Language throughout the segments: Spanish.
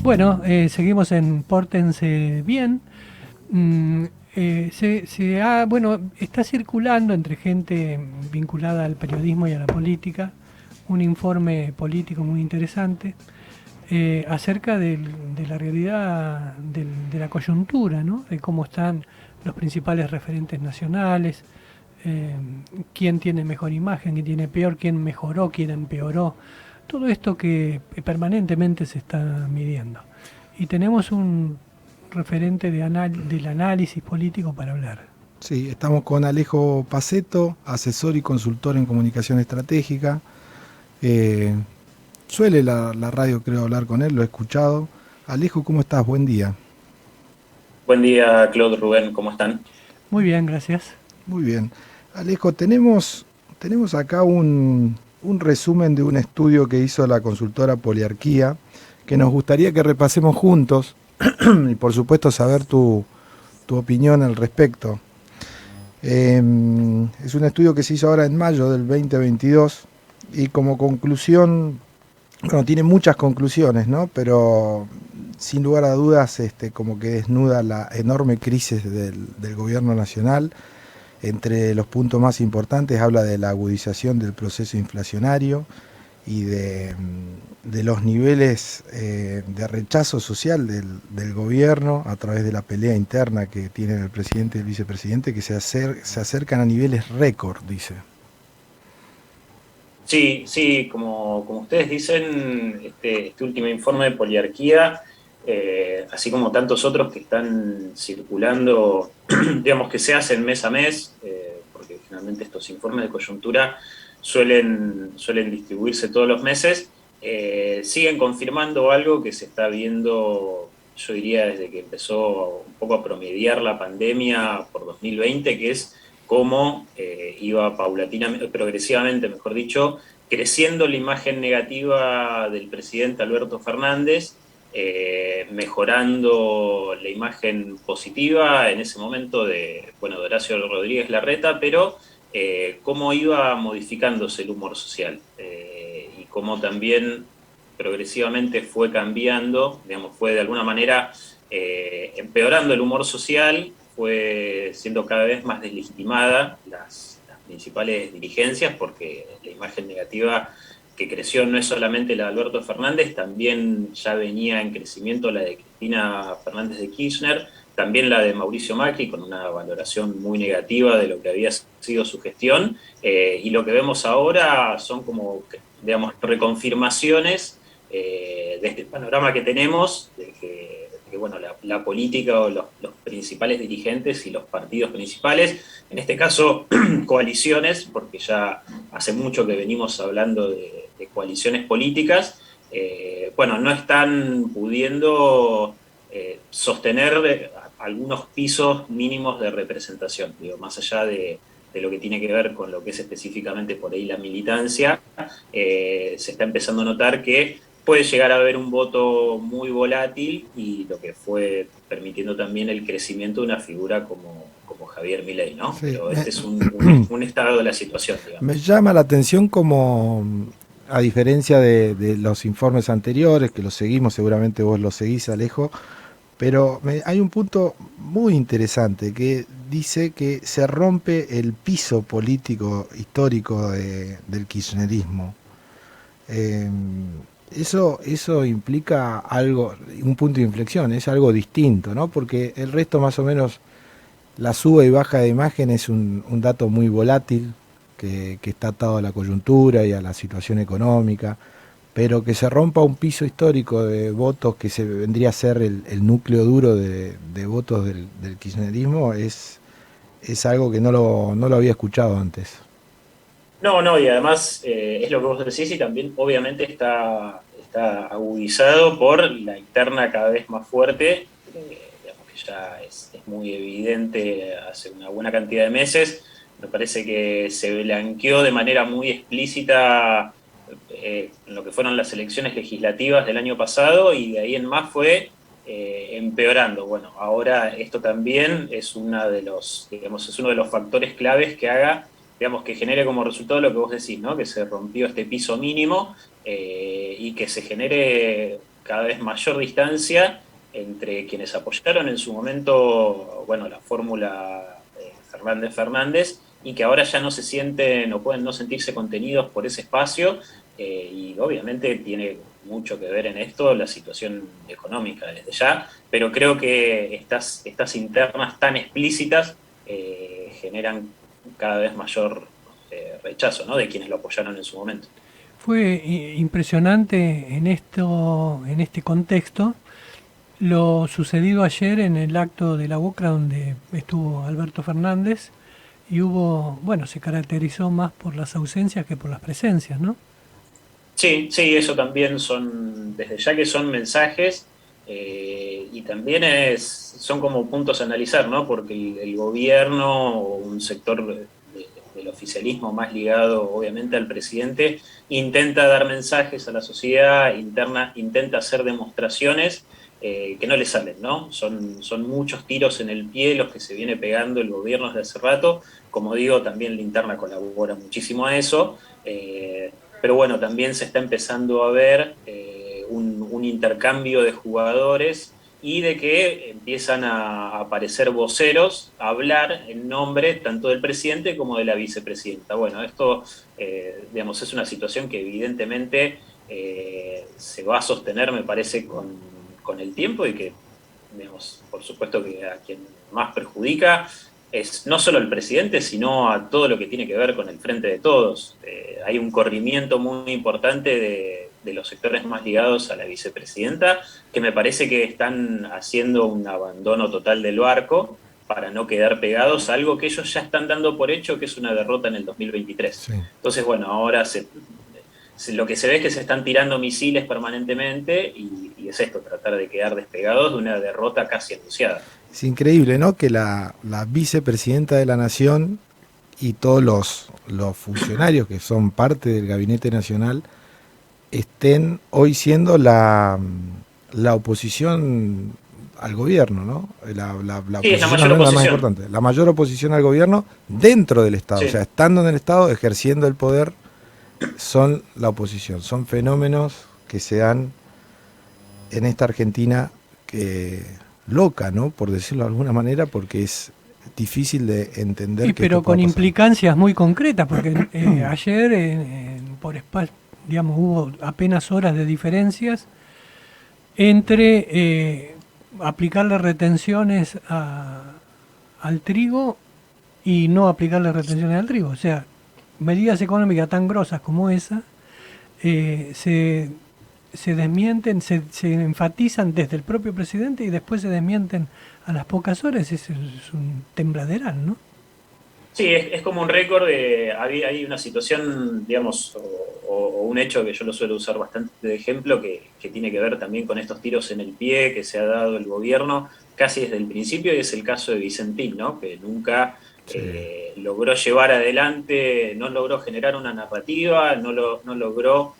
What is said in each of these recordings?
Bueno, seguimos en Pórtense Bien. Bueno, está circulando entre gente vinculada al periodismo y a la política un informe político muy interesante acerca de la realidad de la coyuntura, ¿no? De cómo están los principales referentes nacionales, eh, quién tiene mejor imagen, quién tiene peor, quién mejoró, quién empeoró. Todo esto que permanentemente se está midiendo. Y tenemos un referente del análisis político para hablar. Sí, estamos con Alejo Paceto, asesor y consultor en comunicación estratégica. Eh, Suele la radio, creo, hablar con él, lo he escuchado. Alejo, ¿cómo estás? Buen día. Buen día, Claude, Rubén, ¿cómo están? Muy bien, gracias. Muy bien. Alejo, tenemos acá un resumen de un estudio que hizo la consultora Poliarquía, que nos gustaría que repasemos juntos y por supuesto saber tu opinión al respecto. Es un estudio que se hizo ahora en mayo del 2022 y como conclusión, bueno, tiene muchas conclusiones, ¿no? Pero sin lugar a dudas, como que desnuda la enorme crisis del gobierno nacional. Entre los puntos más importantes habla de la agudización del proceso inflacionario y de los niveles de rechazo social del gobierno a través de la pelea interna que tienen el presidente y el vicepresidente, que se acercan a niveles récord, dice. Sí, sí, como ustedes dicen, este último informe de Poliarquía, así como tantos otros que están circulando, digamos que se hacen mes a mes, porque finalmente estos informes de coyuntura suelen distribuirse todos los meses, siguen confirmando algo que se está viendo, yo diría, desde que empezó un poco a promediar la pandemia por 2020, que es cómo iba paulatinamente, progresivamente, mejor dicho, creciendo la imagen negativa del presidente Alberto Fernández, mejorando la imagen positiva en ese momento de Horacio Rodríguez Larreta, pero cómo iba modificándose el humor social y cómo también progresivamente fue cambiando, digamos, fue de alguna manera empeorando el humor social, fue siendo cada vez más deslegitimada las principales dirigencias, porque la imagen negativa que creció no es solamente la de Alberto Fernández, también ya venía en crecimiento la de Cristina Fernández de Kirchner, también la de Mauricio Macri, con una valoración muy negativa de lo que había sido su gestión, y lo que vemos ahora son como, digamos, reconfirmaciones de este panorama que tenemos, de que bueno, la política o los principales dirigentes y los partidos principales, en este caso coaliciones, porque ya hace mucho que venimos hablando de coaliciones políticas, bueno, no están pudiendo sostener algunos pisos mínimos de representación, digo, más allá de lo que tiene que ver con lo que es específicamente por ahí la militancia, se está empezando a notar que puede llegar a haber un voto muy volátil y lo que fue permitiendo también el crecimiento de una figura como Javier Milei, ¿no? Sí, Pero este es un estado de la situación, me digamos. llama la atención como, a diferencia de los informes anteriores, que los seguimos, seguramente vos los seguís, Alejo, pero hay un punto muy interesante que dice que se rompe el piso político histórico del kirchnerismo. Eh, eso implica algo, un punto de inflexión, es algo distinto, ¿no? Porque el resto más o menos, la suba y baja de imagen es un dato muy volátil, que está atado a la coyuntura y a la situación económica, pero que se rompa un piso histórico de votos que se vendría a ser el núcleo duro de votos del kirchnerismo es algo que no lo había escuchado antes. No, no, y además es lo que vos decís y también obviamente está agudizado por la interna cada vez más fuerte, digamos que ya es muy evidente hace una buena cantidad de meses. Me parece que se blanqueó de manera muy explícita en lo que fueron las elecciones legislativas del año pasado y de ahí en más fue empeorando. Bueno, ahora esto también es digamos, es uno de los factores claves que haga, digamos, que genere como resultado lo que vos decís, ¿no? Que se rompió este piso mínimo y que se genere cada vez mayor distancia entre quienes apoyaron en su momento, bueno, la fórmula Fernández-Fernández, y que ahora ya no se sienten o pueden no sentirse contenidos por ese espacio, y obviamente tiene mucho que ver en esto la situación económica desde ya, pero creo que estas internas tan explícitas generan cada vez mayor rechazo, ¿no?, de quienes lo apoyaron en su momento. Fue impresionante en este contexto lo sucedido ayer en el acto de la UOCRA donde estuvo Alberto Fernández y hubo, bueno, se caracterizó más por las ausencias que por las presencias, ¿no? Sí, sí, eso también desde ya que son mensajes, y también son como puntos a analizar, ¿no? Porque el gobierno o un sector del oficialismo más ligado obviamente al presidente intenta dar mensajes a la sociedad interna, intenta hacer demostraciones que no le salen, ¿no? Son muchos tiros en el pie los que se viene pegando el gobierno desde hace rato. Como digo, también la interna colabora muchísimo a eso. Pero bueno, también se está empezando a ver un intercambio de jugadores y de que empiezan a aparecer voceros a hablar en nombre tanto del presidente como de la vicepresidenta. Bueno, esto, digamos, es una situación que evidentemente se va a sostener, me parece, con el tiempo y que, digamos, por supuesto que a quien más perjudica es no solo el presidente, sino a todo lo que tiene que ver con el Frente de Todos. Hay un corrimiento muy importante de los sectores más ligados a la vicepresidenta, que me parece que están haciendo un abandono total del barco para no quedar pegados a algo que ellos ya están dando por hecho, que es una derrota en el 2023. Sí. Entonces, bueno, ahora lo que se ve es que se están tirando misiles permanentemente y es esto, tratar de quedar despegados de una derrota casi anunciada. Es increíble, ¿no?, que la vicepresidenta de la Nación y todos los funcionarios que son parte del Gabinete Nacional estén hoy siendo la oposición al gobierno, ¿no? La sí, oposición la más importante, la mayor oposición al gobierno dentro del Estado, sí. O sea, estando en el Estado, ejerciendo el poder, son la oposición. Son fenómenos que se dan en esta Argentina loca, ¿no?, por decirlo de alguna manera, porque es difícil de entender. Sí, pero con implicancias muy concretas, porque ayer digamos, hubo apenas horas de diferencias entre aplicarle retenciones al trigo y no aplicarle retenciones al trigo. O sea, medidas económicas tan grosas como esa se desmienten, se enfatizan desde el propio presidente y después se desmienten a las pocas horas. Es un tembladeral, ¿no? Sí, es como un récord hay una situación, digamos, o un hecho que yo lo suelo usar bastante de ejemplo, que tiene que ver también con estos tiros en el pie que se ha dado el gobierno casi desde el principio, y es el caso de Vicentín, ¿no?, que nunca logró llevar adelante, no logró generar una narrativa, no logró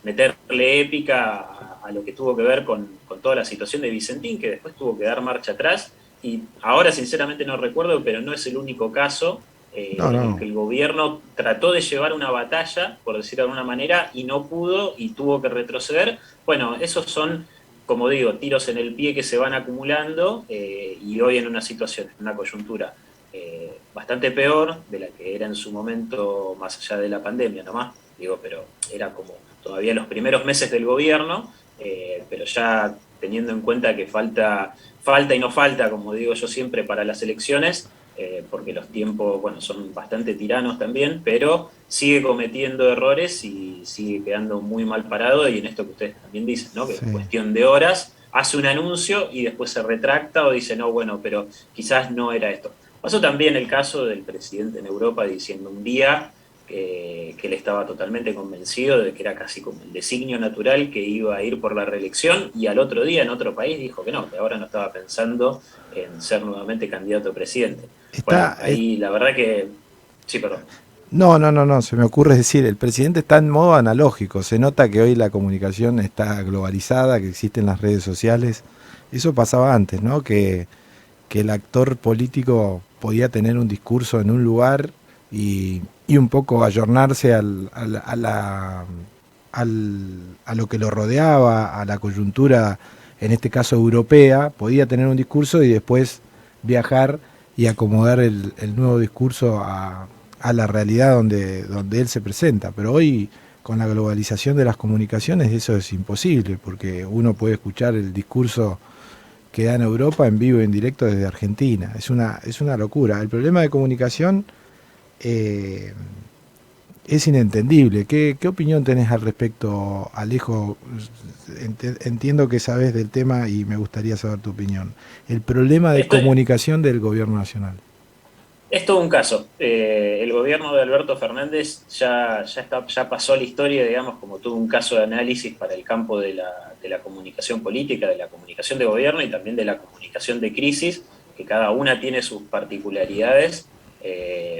meterle épica a lo que tuvo que ver con toda la situación de Vicentín, que después tuvo que dar marcha atrás. Y ahora sinceramente no recuerdo, pero no es el único caso en que el gobierno trató de llevar una batalla, por decirlo de alguna manera, y no pudo y tuvo que retroceder. Bueno, esos son, como digo, tiros en el pie que se van acumulando, y hoy en una situación, en una coyuntura bastante peor de la que era en su momento, más allá de la pandemia nomás, digo, pero era como todavía los primeros meses del gobierno, pero ya teniendo en cuenta que falta y no falta, como digo yo siempre, para las elecciones, porque los tiempos, bueno, son bastante tiranos también, pero sigue cometiendo errores y sigue quedando muy mal parado, y en esto que ustedes también dicen, ¿no?, que en cuestión de horas hace un anuncio y después se retracta o dice, no, bueno, pero quizás no era esto. Pasó también el caso del presidente en Europa diciendo un día que él estaba totalmente convencido de que era casi como el designio natural que iba a ir por la reelección, y al otro día en otro país dijo que no, que ahora no estaba pensando en ser nuevamente candidato a presidente. Bueno, ahí la verdad que... Sí, perdón. No, se me ocurre decir, el presidente está en modo analógico, se nota que hoy la comunicación está globalizada, que existen las redes sociales. Eso pasaba antes, ¿no?, que el actor político podía tener un discurso en un lugar y un poco ayornarse a a lo que lo rodeaba, a la coyuntura, en este caso europea, podía tener un discurso y después viajar y acomodar el nuevo discurso a la realidad donde él se presenta. Pero hoy, con la globalización de las comunicaciones, eso es imposible, porque uno puede escuchar el discurso que da en Europa en vivo y en directo desde Argentina. Es una locura. El problema de comunicación es inentendible. ¿Qué opinión tenés al respecto, Alejo? Entiendo que sabes del tema y me gustaría saber tu opinión. El problema de comunicación del gobierno nacional. Es todo un caso. El gobierno de Alberto Fernández ya pasó a la historia, digamos, como todo un caso de análisis para el campo de la comunicación política, de la comunicación de gobierno y también de la comunicación de crisis, que cada una tiene sus particularidades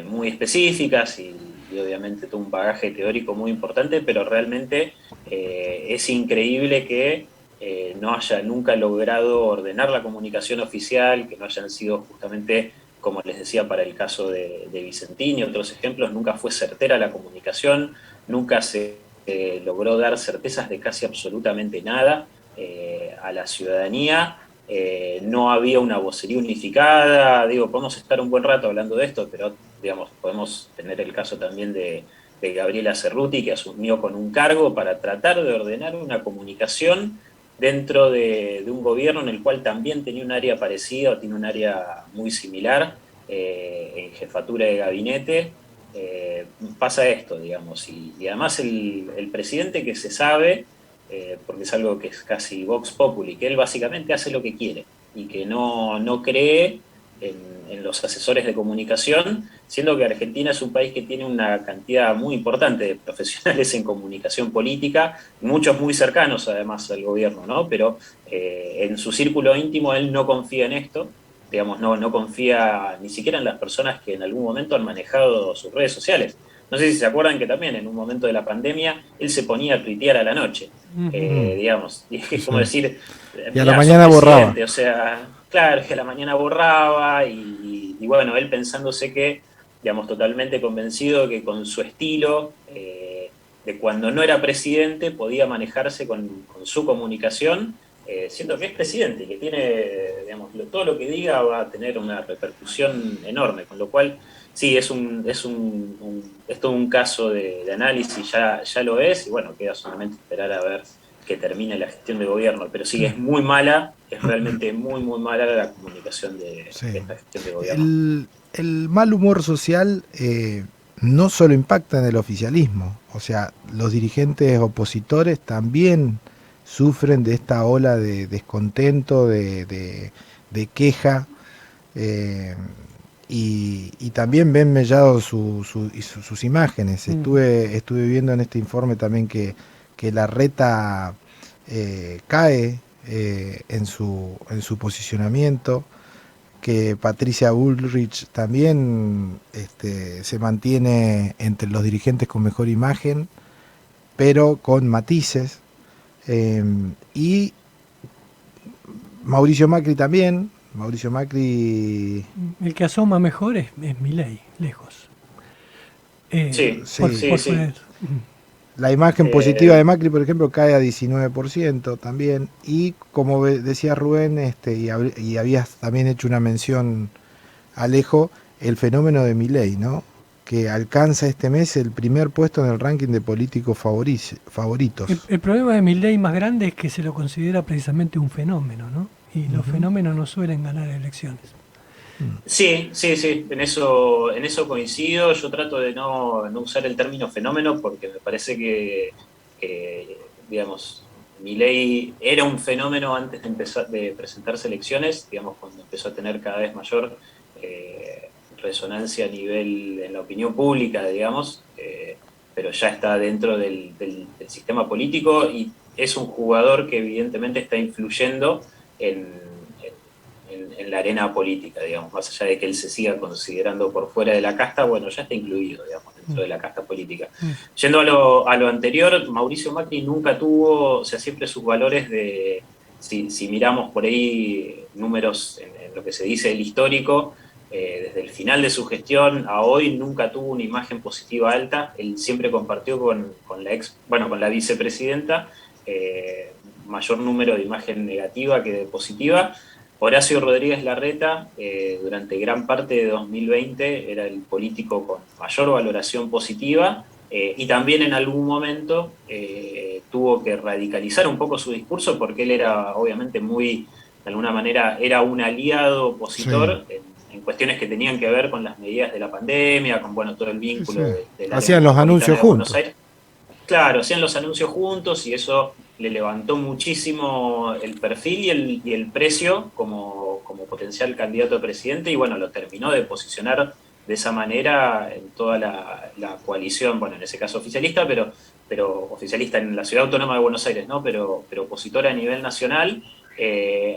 muy específicas y obviamente todo un bagaje teórico muy importante, pero realmente es increíble que no haya nunca logrado ordenar la comunicación oficial, que no hayan sido justamente, como les decía, para el caso de Vicentín y otros ejemplos, nunca fue certera la comunicación, nunca se logró dar certezas de casi absolutamente nada a la ciudadanía, no había una vocería unificada. Digo, podemos estar un buen rato hablando de esto, pero digamos, podemos tener el caso también de Gabriela Cerruti, que asumió con un cargo para tratar de ordenar una comunicación dentro de un gobierno en el cual también tenía un área parecida o tiene un área muy similar en jefatura de gabinete. Pasa esto, digamos, y además el presidente, que se sabe, porque es algo que es casi vox populi, que él básicamente hace lo que quiere y que no cree en los asesores de comunicación, siendo que Argentina es un país que tiene una cantidad muy importante de profesionales en comunicación política, muchos muy cercanos además al gobierno, ¿no? Pero en su círculo íntimo él no confía en esto, digamos, no confía ni siquiera en las personas que en algún momento han manejado sus redes sociales. No sé si se acuerdan que también en un momento de la pandemia él se ponía a tuitear a la noche, digamos, y es como decir, y a la mañana borraba. O sea, claro, que a la mañana borraba y bueno, él pensándose que, digamos, totalmente convencido que con su estilo de cuando no era presidente podía manejarse con su comunicación, siendo que es presidente y que tiene, digamos, todo lo que diga va a tener una repercusión enorme, con lo cual sí, es todo un caso de análisis, ya lo es, y bueno, queda solamente esperar a ver que termine la gestión de gobierno, pero sí, es muy mala, es realmente muy, muy mala la comunicación de esta gestión de gobierno. El mal humor social no solo impacta en el oficialismo, o sea, los dirigentes opositores también sufren de esta ola de descontento, de queja, y también ven mellados sus imágenes. Estuve viendo en este informe también que Larreta cae en su posicionamiento, que Patricia Bullrich también se mantiene entre los dirigentes con mejor imagen, pero con matices, y Mauricio Macri también. Mauricio Macri... El que asoma mejor es Milei, lejos. Sí. La imagen positiva de Macri, por ejemplo, cae a 19% también. Y como decía Rubén, y habías también hecho una mención, Alejo, el fenómeno de Milei, ¿no? Que alcanza este mes el primer puesto en el ranking de políticos favoritos. El problema de Milei más grande es que se lo considera precisamente un fenómeno, ¿no? Y los fenómenos no suelen ganar elecciones. Sí, en eso coincido. Yo trato de no usar el término fenómeno porque me parece que digamos, Milei era un fenómeno antes de presentarse elecciones, digamos, cuando empezó a tener cada vez mayor resonancia a nivel en la opinión pública, digamos, pero ya está dentro del sistema político y es un jugador que evidentemente está influyendo en la arena política, digamos, más allá de que él se siga considerando por fuera de la casta, bueno, ya está incluido, digamos, dentro de la casta política. Yendo a lo anterior, Mauricio Macri nunca tuvo, o sea, siempre sus valores si miramos por ahí números en lo que se dice el histórico, desde el final de su gestión a hoy nunca tuvo una imagen positiva alta. Él siempre compartió con la vicepresidenta mayor número de imagen negativa que de positiva. Horacio Rodríguez Larreta, durante gran parte de 2020, era el político con mayor valoración positiva, y también en algún momento tuvo que radicalizar un poco su discurso porque él era obviamente de alguna manera, era un aliado opositor en cuestiones que tenían que ver con las medidas de la pandemia, con todo el vínculo de la hacían los anuncios juntos. Claro, hacían los anuncios juntos y eso le levantó muchísimo el perfil y el precio como potencial candidato a presidente, y lo terminó de posicionar de esa manera en toda la coalición, en ese caso oficialista, pero oficialista en la Ciudad Autónoma de Buenos Aires, ¿no? Pero opositora a nivel nacional.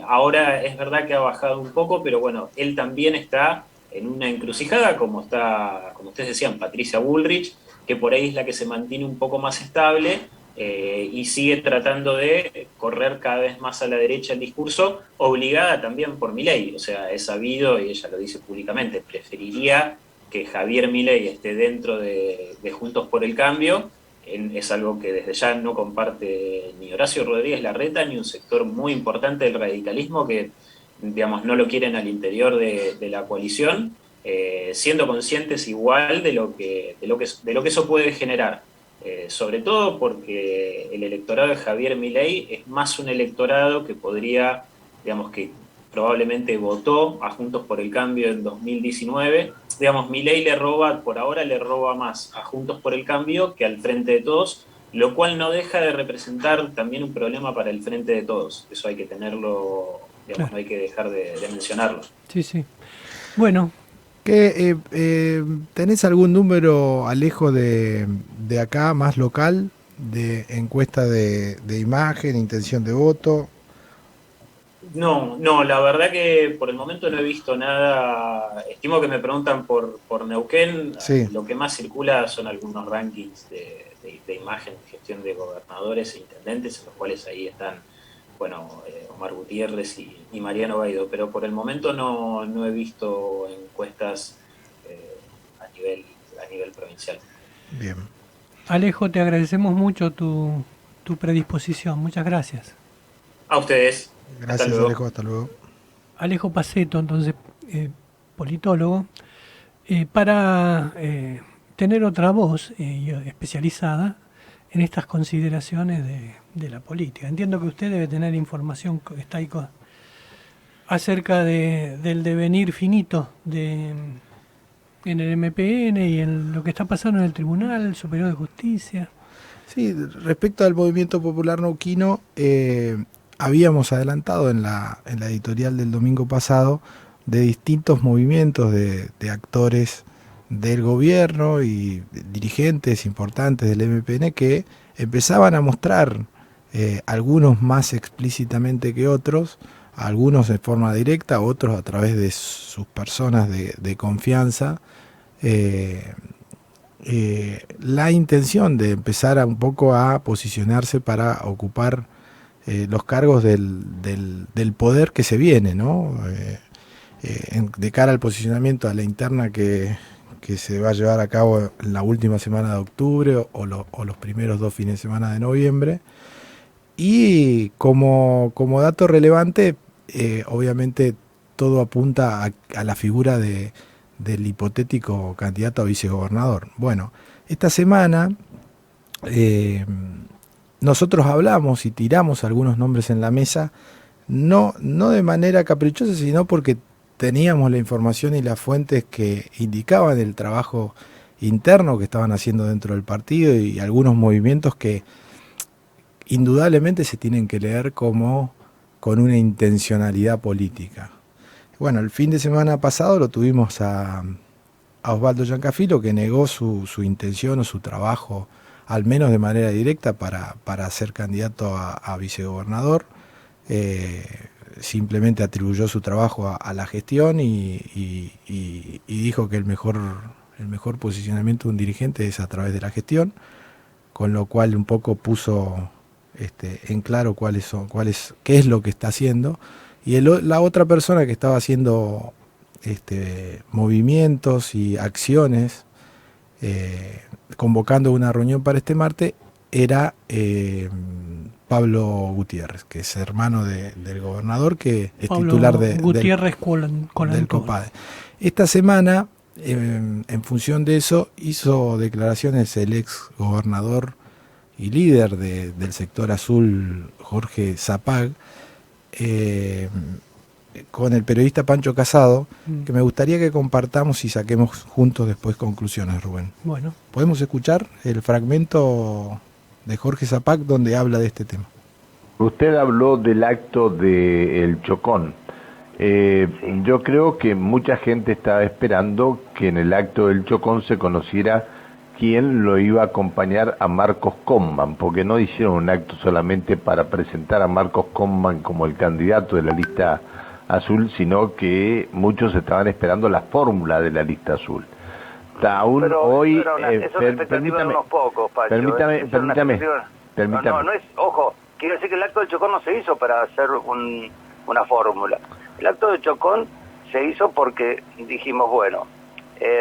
Ahora es verdad que ha bajado un poco, pero él también está en una encrucijada, como ustedes decían, Patricia Bullrich, que por ahí es la que se mantiene un poco más estable y sigue tratando de correr cada vez más a la derecha el discurso, obligada también por Milei. O sea, es sabido, y ella lo dice públicamente, preferiría que Javier Milei esté dentro de Juntos por el Cambio. Es algo que desde ya no comparte ni Horacio Rodríguez Larreta ni un sector muy importante del radicalismo que, no lo quieren al interior de la coalición, siendo conscientes igual de lo que eso puede generar. Sobre todo porque el electorado de Javier Milei es más un electorado que podría, que probablemente votó a Juntos por el Cambio en 2019. Milei por ahora le roba más a Juntos por el Cambio que al Frente de Todos, lo cual no deja de representar también un problema para el Frente de Todos. Eso hay que tenerlo, claro. No hay que dejar de mencionarlo. Sí. Bueno. ¿Tenés algún número, Alejo, de acá, más local, de encuesta de imagen, intención de voto? No, la verdad que por el momento no he visto nada. Estimo que me preguntan por Neuquén. Sí. Lo que más circula son algunos rankings de imagen, gestión de gobernadores e intendentes, en los cuales ahí están, Omar Gutiérrez y Mariano Baidó, pero por el momento no he visto encuestas a nivel provincial. Bien. Alejo, te agradecemos mucho tu predisposición. Muchas gracias. A ustedes. Gracias, Alejo. Hasta luego. Alejo Pacetto, entonces, politólogo, para tener otra voz especializada en estas consideraciones de la política. Entiendo que usted debe tener información acerca del devenir finito en el MPN y en lo que está pasando en el Tribunal Superior de Justicia. Sí, respecto al movimiento popular neuquino, habíamos adelantado en la editorial del domingo pasado de distintos movimientos de actores del gobierno y dirigentes importantes del MPN que empezaban a mostrar, algunos más explícitamente que otros, algunos de forma directa, otros a través de sus personas de confianza, la intención de empezar un poco a posicionarse para ocupar los cargos del poder que se viene, ¿no? De cara al posicionamiento a la interna que se va a llevar a cabo en la última semana de octubre o los primeros 2 fines de semana de noviembre. Y como dato relevante, obviamente todo apunta a la figura del hipotético candidato a vicegobernador. Bueno, esta semana nosotros hablamos y tiramos algunos nombres en la mesa, no de manera caprichosa, sino porque teníamos la información y las fuentes que indicaban el trabajo interno que estaban haciendo dentro del partido y algunos movimientos que indudablemente se tienen que leer como con una intencionalidad política. Bueno, el fin de semana pasado lo tuvimos a Osvaldo Giancafilo, que negó su intención o su trabajo, al menos de manera directa, para ser candidato a vicegobernador. Simplemente atribuyó su trabajo a la gestión y dijo que el mejor posicionamiento de un dirigente es a través de la gestión, con lo cual un poco puso en claro qué es lo que está haciendo. Y la otra persona que estaba haciendo movimientos y acciones, convocando una reunión para este martes, era Pablo Gutiérrez, que es hermano del gobernador, que es Pablo titular Gutiérrez del COPADE. Esta semana, en función de eso, hizo declaraciones el ex gobernador y líder del sector azul, Jorge Zapag, con el periodista Pancho Casado, que me gustaría que compartamos y saquemos juntos después conclusiones, Rubén. Bueno. ¿Podemos escuchar el fragmento de Jorge Zapag donde habla de este tema? Usted habló del acto del Chocón. Sí. Yo creo que mucha gente estaba esperando que en el acto del Chocón se conociera quién lo iba a acompañar a Marcos Comban, porque no hicieron un acto solamente para presentar a Marcos Comban como el candidato de la lista azul, sino que muchos estaban esperando la fórmula de la lista azul. Aún pero, hoy, permítame, unos pocos, Pacho, permítame. No es, ojo, quiero decir que el acto del Chocón no se hizo para hacer una fórmula. El acto del Chocón se hizo porque dijimos, bueno,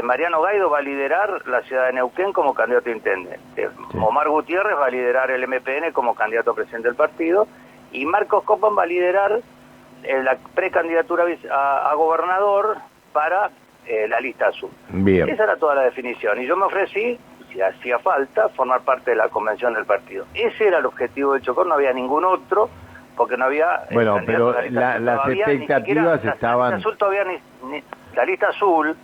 Mariano Gaido va a liderar la ciudad de Neuquén como candidato a intendente. Sí. Omar Gutiérrez va a liderar el MPN como candidato a presidente del partido, y Marcos Comban va a liderar la precandidatura a gobernador para la lista azul. Bien. Esa era toda la definición, y yo me ofrecí, si hacía falta, formar parte de la convención del partido. Ese era el objetivo del Chocón, no había ningún otro, porque no había... Bueno, pero las expectativas estaban... La lista azul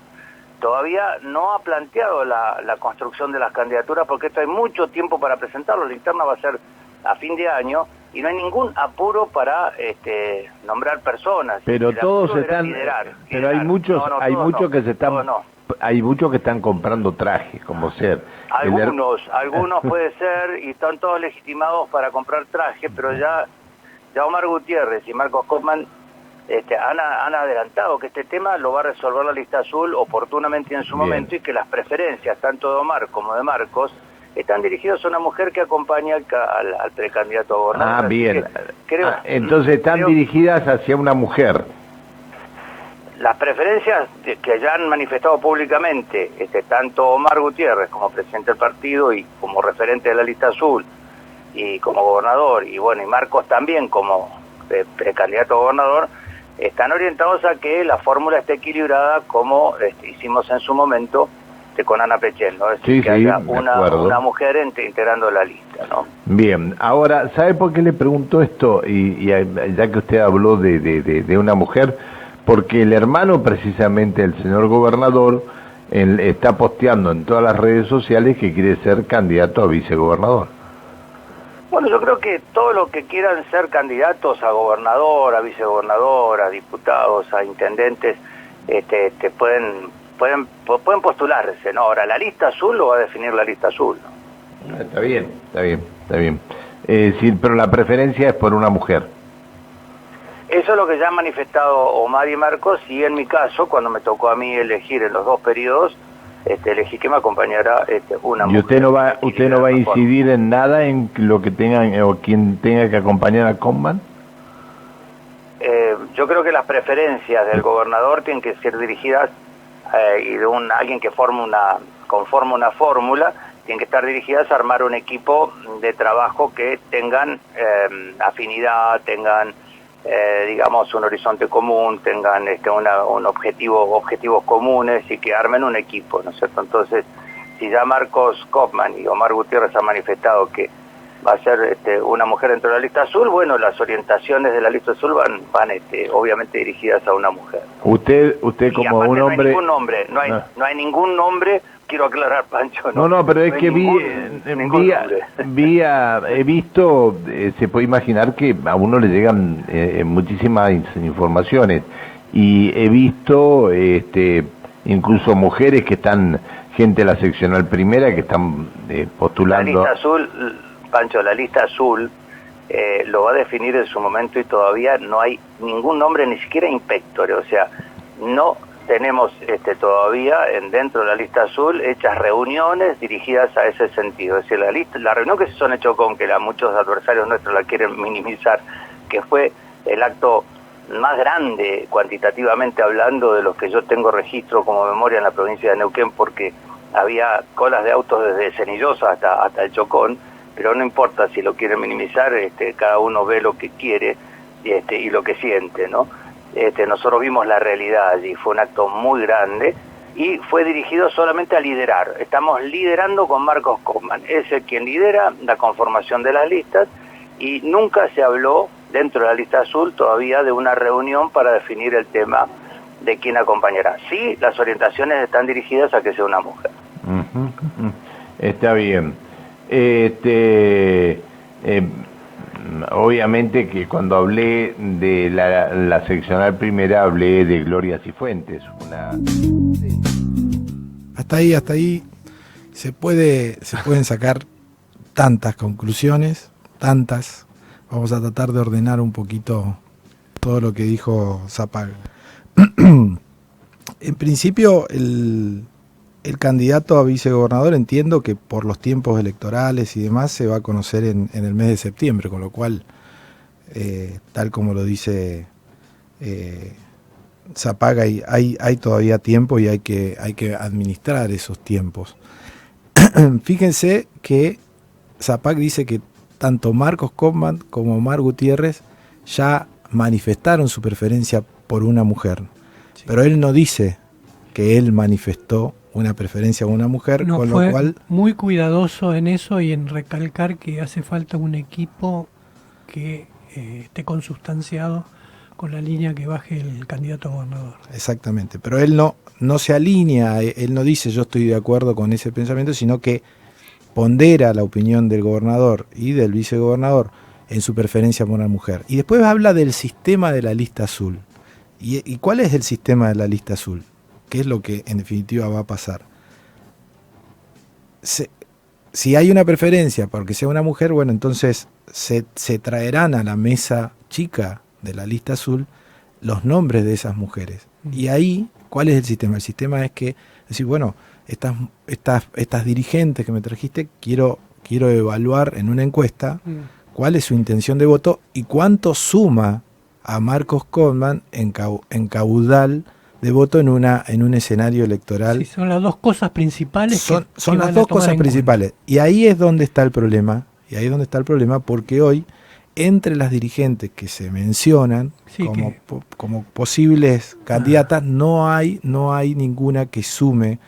todavía no ha planteado la construcción de las candidaturas, porque esto hay mucho tiempo para presentarlo. La interna va a ser a fin de año, y no hay ningún apuro para nombrar personas. Pero todos están... Pero hay muchos, hay muchos que están comprando trajes, como ser... Algunos puede ser, y están todos legitimados para comprar trajes, pero ya Omar Gutiérrez y Marcos Comban han adelantado que este tema lo va a resolver la lista azul oportunamente en su momento, y que las preferencias tanto de Omar como de Marcos están dirigidos a una mujer que acompaña al precandidato a gobernador. Ah, bien. Entonces están dirigidas hacia una mujer. Las preferencias que ya han manifestado públicamente tanto Omar Gutiérrez como presidente del partido y como referente de la lista azul y como gobernador, y bueno, y Marcos también como precandidato a gobernador, están orientados a que la fórmula esté equilibrada como hicimos en su momento con Ana Pechel, ¿no? Es decir, que haya una mujer integrando la lista, ¿no? Bien, ahora, ¿sabe por qué le pregunto esto? Y ya que usted habló de una mujer, porque el hermano precisamente del señor gobernador está posteando en todas las redes sociales que quiere ser candidato a vicegobernador. Bueno, yo creo que todos los que quieran ser candidatos a gobernador, a vicegobernador, a diputados, a intendentes, pueden postularse, ¿no? Ahora, la lista azul lo va a definir la lista azul, ¿no? Está bien. Sí, pero la preferencia es por una mujer. Eso es lo que ya han manifestado Omar y Marcos, y en mi caso, cuando me tocó a mí elegir en los dos periodos, elegí que me acompañara una mujer. ¿Y usted no va a incidir en nada en lo que tengan o quien tenga que acompañar a Comban? Yo creo que las preferencias del gobernador tienen que ser dirigidas y de alguien que conforma una fórmula, tienen que estar dirigidas a armar un equipo de trabajo que tengan afinidad, tengan digamos un horizonte común, tengan objetivos comunes, y que armen un equipo, ¿no es cierto? Entonces, si ya Marcos Comban y Omar Gutiérrez han manifestado que va a ser una mujer dentro de la lista azul, bueno, las orientaciones de la lista azul van obviamente dirigidas a una mujer. Usted como un hombre... No hay ningún nombre, quiero aclarar, Pancho. No, pero es que he visto, se puede imaginar que a uno le llegan muchísimas informaciones, y he visto incluso mujeres que están, gente de la seccional primera, que están postulando. La lista azul, Pancho, la lista azul lo va a definir en su momento, y todavía no hay ningún nombre, ni siquiera inspectores, o sea, no tenemos todavía dentro de la lista azul hechas reuniones dirigidas a ese sentido. Es decir, la reunión que se hizo en Chocón, que muchos adversarios nuestros la quieren minimizar, que fue el acto más grande cuantitativamente hablando de los que yo tengo registro como memoria en la provincia de Neuquén, porque había colas de autos desde Cenillosa hasta el Chocón, pero no importa si lo quieren minimizar, cada uno ve lo que quiere y lo que siente, ¿no? Nosotros vimos la realidad allí, fue un acto muy grande y fue dirigido solamente a liderar. Estamos liderando con Marcos Kaufmann, es el quien lidera la conformación de las listas, y nunca se habló dentro de la lista azul todavía de una reunión para definir el tema de quién acompañará. Sí, las orientaciones están dirigidas a que sea una mujer. Está bien. Obviamente que cuando hablé de la seccional primera hablé de Gloria Cifuentes, Hasta ahí se pueden sacar tantas conclusiones, tantas. Vamos a tratar de ordenar un poquito todo lo que dijo Zapag. En principio, el candidato a vicegobernador, entiendo que por los tiempos electorales y demás se va a conocer en el mes de septiembre, con lo cual, tal como lo dice Zapag, hay todavía tiempo y hay que administrar esos tiempos. Fíjense que Zapag dice que tanto Marcos Kaufmann como Omar Gutiérrez ya manifestaron su preferencia por una mujer, sí. Pero él no dice que él manifestó una preferencia por una mujer, no, con fue lo cual muy cuidadoso en eso y en recalcar que hace falta un equipo que esté consustanciado con la línea que baje el candidato a gobernador. Exactamente, pero él no se alinea, él no dice yo estoy de acuerdo con ese pensamiento, sino que pondera la opinión del gobernador y del vicegobernador en su preferencia por una mujer. Y después habla del sistema de la lista azul. ¿Y cuál es el sistema de la lista azul? ¿Qué es lo que en definitiva va a pasar? Si hay una preferencia porque sea una mujer, bueno, entonces se traerán a la mesa chica de la lista azul los nombres de esas mujeres. Y ahí, ¿cuál es el sistema? El sistema es que, decir, bueno, estas dirigentes que me trajiste, quiero evaluar en una encuesta cuál es su intención de voto y cuánto suma a Marcos Kaufmann en caudal de voto en un escenario electoral. Sí, son las dos cosas principales. Son las dos cosas principales. Y ahí es donde está el problema. Porque hoy, entre las dirigentes que se mencionan como posibles candidatas, no hay ninguna que sume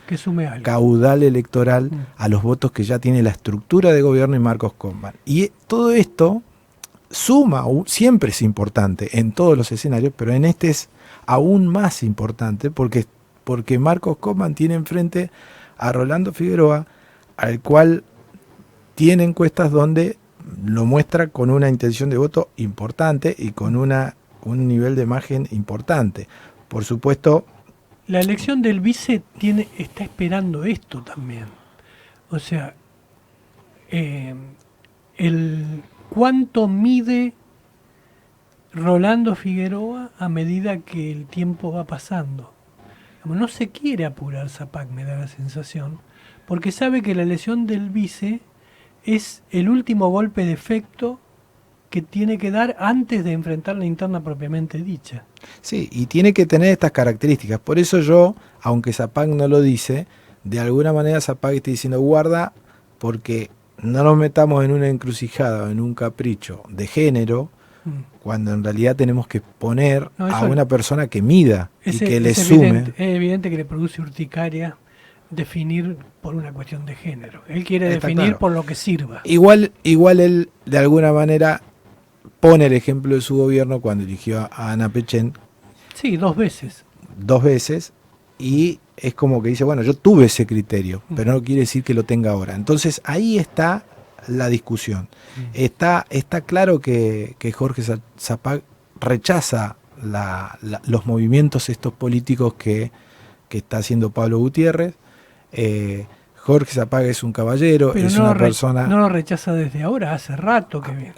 algo. Caudal electoral a los votos que ya tiene la estructura de gobierno y Marcos Kaufmann. Y todo esto suma, siempre es importante en todos los escenarios, pero en este es aún más importante porque Marcos Kaufmann tiene enfrente a Rolando Figueroa, al cual tiene encuestas donde lo muestra con una intención de voto importante y con un nivel de margen importante. Por supuesto, la elección del vice está esperando esto también. O sea, ¿cuánto mide Rolando Figueroa a medida que el tiempo va pasando? No se quiere apurar Zapag, me da la sensación, porque sabe que la elección del vice es el último golpe de efecto que tiene que dar antes de enfrentar la interna propiamente dicha. Sí, y tiene que tener estas características. Por eso yo, aunque Zapag no lo dice, de alguna manera Zapag está diciendo guarda, porque no nos metamos en una encrucijada o en un capricho de género, cuando en realidad tenemos que poner a una persona que mida y que le sume. Es evidente que le produce urticaria definir por una cuestión de género. Él quiere definir claro por lo que sirva. Igual él de alguna manera pone el ejemplo de su gobierno cuando eligió a Ana Pechen. Sí, 2 veces. 2 veces, y es como que dice, bueno, yo tuve ese criterio, pero no quiere decir que lo tenga ahora. Entonces ahí está la discusión. Está claro que Jorge Zapag rechaza los movimientos estos políticos que está haciendo Pablo Gutiérrez. Jorge Zapag es un caballero, pero es una persona... No lo rechaza desde ahora, hace rato que viene.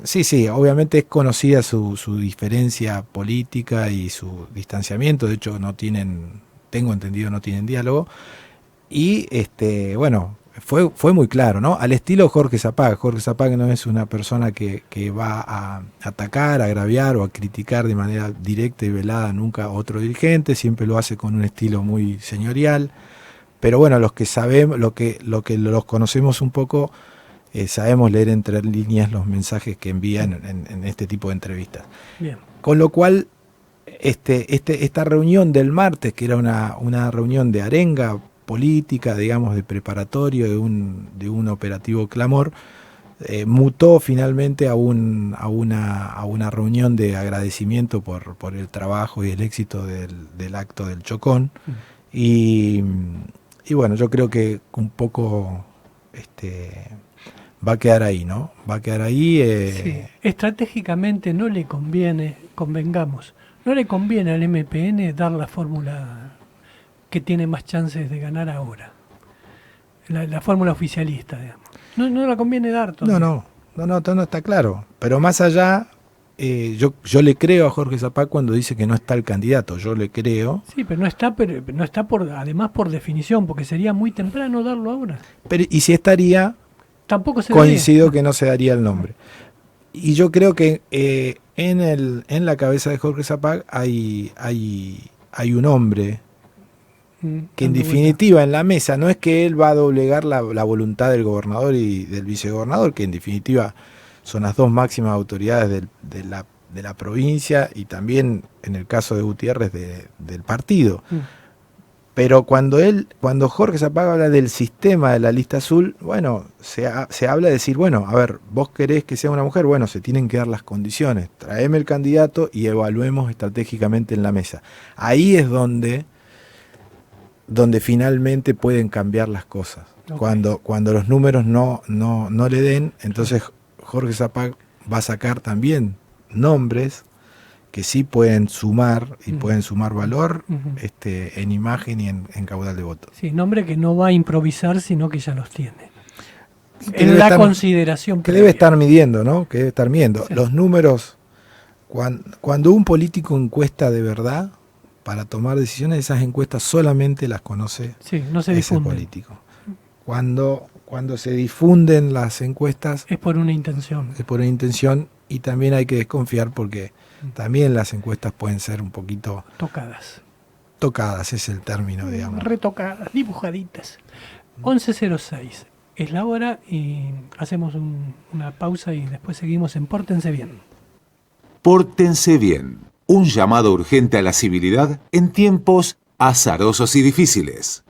Sí, obviamente es conocida su diferencia política y su distanciamiento, de hecho tengo entendido, no tienen diálogo. Y bueno, fue muy claro, ¿no? Al estilo Jorge Zapag. Jorge Zapag no es una persona que va a atacar, a agraviar o a criticar de manera directa y velada nunca a otro dirigente, siempre lo hace con un estilo muy señorial. Pero bueno, los que sabemos, lo que los conocemos un poco, sabemos leer entre líneas los mensajes que envían en este tipo de entrevistas. Bien. Con lo cual, esta reunión del martes, que era una reunión de arenga política, digamos, de preparatorio de un operativo Clamor, mutó finalmente a una reunión de agradecimiento por el trabajo y el éxito del acto del Chocón. Y bueno, yo creo que un poco va a quedar ahí, ¿no? Va a quedar ahí. Sí. Estratégicamente no le conviene, convengamos, no le conviene al MPN dar la fórmula que tiene más chances de ganar ahora. La fórmula oficialista, digamos. No la conviene dar todavía. No, está claro. Pero más allá, yo le creo a Jorge Zapag cuando dice que no está el candidato. Yo le creo. Sí, pero no está además por definición, porque sería muy temprano darlo ahora. Pero, y si estaría, tampoco se coincido que no se daría el nombre. Y yo creo que en la cabeza de Jorge Zapag hay un hombre que en definitiva en la mesa no es que él va a doblegar la voluntad del gobernador y del vicegobernador, que en definitiva son las dos máximas autoridades de la provincia y también en el caso de Gutiérrez del partido. Pero cuando Jorge Zapag habla del sistema de la lista azul, bueno, se habla de decir, bueno, a ver, vos querés que sea una mujer, bueno, se tienen que dar las condiciones, traeme el candidato y evaluemos estratégicamente en la mesa. Ahí es donde finalmente pueden cambiar las cosas. Okay. Cuando los números no le den, entonces Jorge Zapag va a sacar también nombres que sí pueden sumar y pueden sumar valor en imagen y en caudal de votos. Sí, nombre que no va a improvisar, sino que ya los tiene. En la consideración que debe estar midiendo, ¿no? Que debe estar midiendo. Sí. Los números, cuando un político encuesta de verdad, para tomar decisiones, esas encuestas solamente las conoce no se ese político. Cuando se difunden las encuestas... Es por una intención. Es por una intención y también hay que desconfiar porque también las encuestas pueden ser un poquito... Tocadas es el término, digamos. Retocadas, dibujaditas. 11:06 es la hora y hacemos una pausa y después seguimos en Pórtense Bien. Pórtense bien. Un llamado urgente a la civilidad en tiempos azarosos y difíciles.